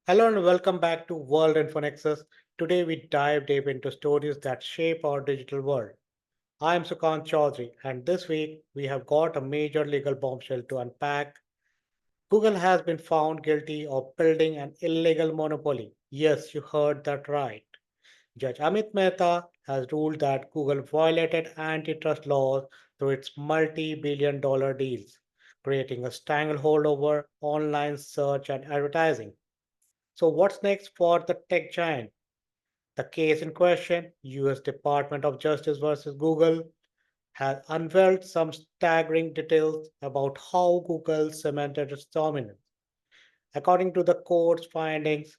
Hello and welcome back to World Infonexus. Today we dive deep into stories that shape our digital world. I am Sukant Chaudhary, and this week we have got a major legal bombshell to unpack. Google has been found guilty of building an illegal monopoly. Yes, you heard that right. Judge Amit Mehta has ruled that Google violated antitrust laws through its multi billion-dollar deals, creating a stranglehold over online search and advertising. So, what's next for the tech giant? The case in question, US Department of Justice versus Google, has unveiled some staggering details about how Google cemented its dominance. According to the court's findings,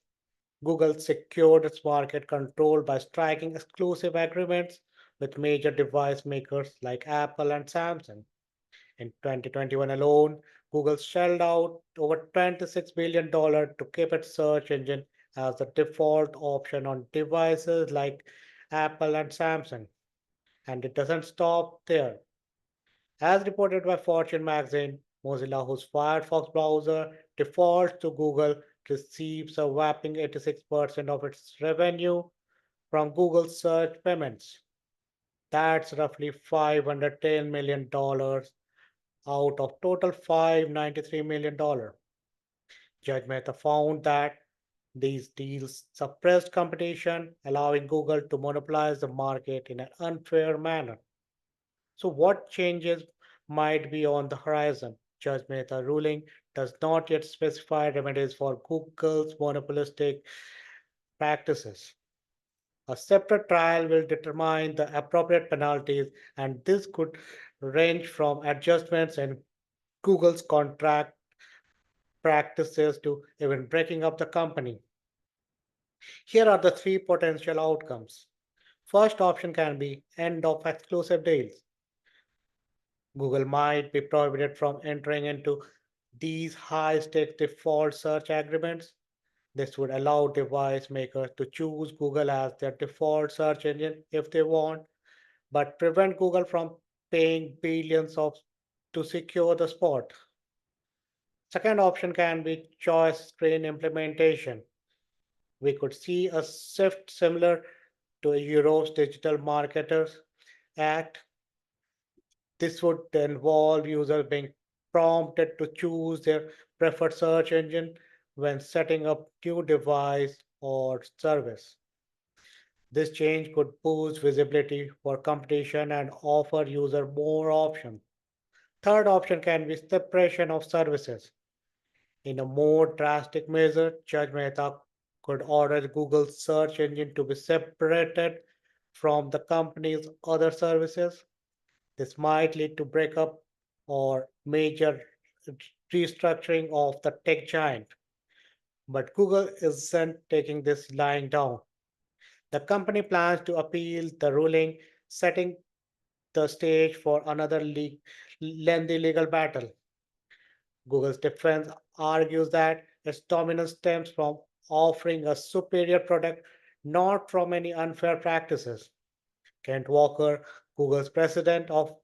Google secured its market control by striking exclusive agreements with major device makers like Apple and Samsung. In 2021 alone, Google shelled out over $26 billion to keep its search engine as the default option on devices like Apple and Samsung. And it doesn't stop there. As reported by Fortune magazine, Mozilla, whose Firefox browser defaults to Google, receives a whopping 86% of its revenue from Google search payments. That's roughly $510 million out of total $593 million. Judge Mehta found that these deals suppressed competition, allowing Google to monopolize the market in an unfair manner. So, what changes might be on the horizon? Judge Mehta ruling does not yet specify remedies for Google's monopolistic practices. A separate trial will determine the appropriate penalties, and this could range from adjustments in Google's contract practices to even breaking up the company. Here are the three potential outcomes. First option can be end of exclusive deals. Google might be prohibited from entering into these high stakes default search agreements. This would allow device makers to choose Google as their default search engine if they want, but prevent Google from paying billions of to secure the spot. Second option can be choice screen implementation. We could see a shift similar to Europe's Digital Marketers Act. This would involve users being prompted to choose their preferred search engine when setting up new device or service. This change could boost visibility for competition and offer user more options. Third option can be separation of services. In a more drastic measure, Judge Mehta could order Google's search engine to be separated from the company's other services. This might lead to breakup or major restructuring of the tech giant. But Google isn't taking this lying down. The company plans to appeal the ruling, setting the stage for another lengthy legal battle. Google's defense argues that its dominance stems from offering a superior product, not from any unfair practices. Kent Walker, Google's president of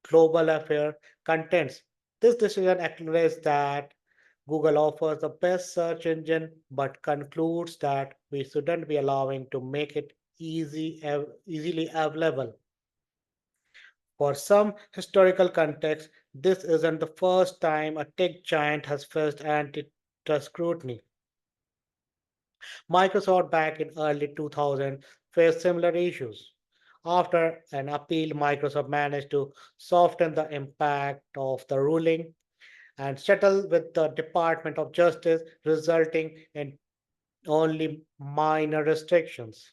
Global Affairs, contends this decision acknowledges that Google offers the best search engine, but concludes that we shouldn't be allowing to make it easily available. For some historical context, this isn't the first time a tech giant has faced antitrust scrutiny. Microsoft back in early 2000 faced similar issues. After an appeal, Microsoft managed to soften the impact of the ruling and settle with the Department of Justice, resulting in only minor restrictions.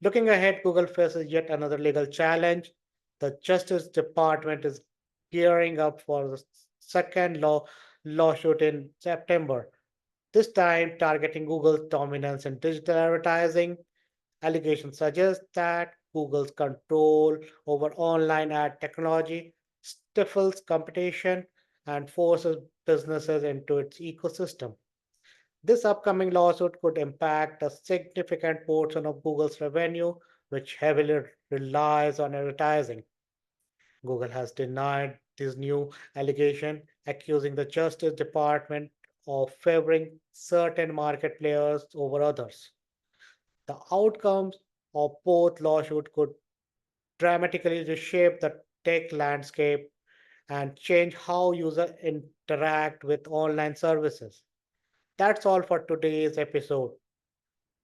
Looking ahead, Google faces yet another legal challenge. The Justice Department is gearing up for the second lawsuit in September, this time targeting Google's dominance in digital advertising. Allegations suggest that Google's control over online ad technology stifles competition and forces businesses into its ecosystem. This upcoming lawsuit could impact a significant portion of Google's revenue, which heavily relies on advertising. Google has denied this new allegation, accusing the Justice Department of favoring certain market players over others. The outcomes of both lawsuits could dramatically reshape the tech landscape and change how users interact with online services. That's all for today's episode.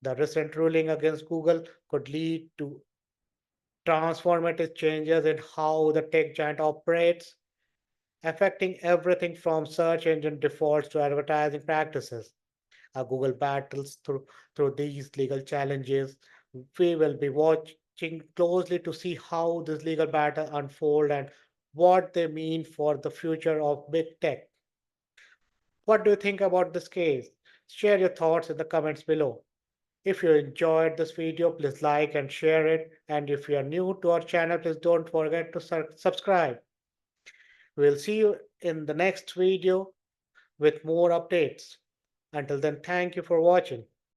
The recent ruling against Google could lead to transformative changes in how the tech giant operates, affecting everything from search engine defaults to advertising practices. Google battles through these legal challenges. We will be watching closely to see how this legal battle unfold and what they mean for the future of big tech. What do you think about this case? Share your thoughts in the comments below. If you enjoyed this video, please like and share it. And if you are new to our channel, please don't forget to subscribe. We'll see you in the next video with more updates. Until then, thank you for watching.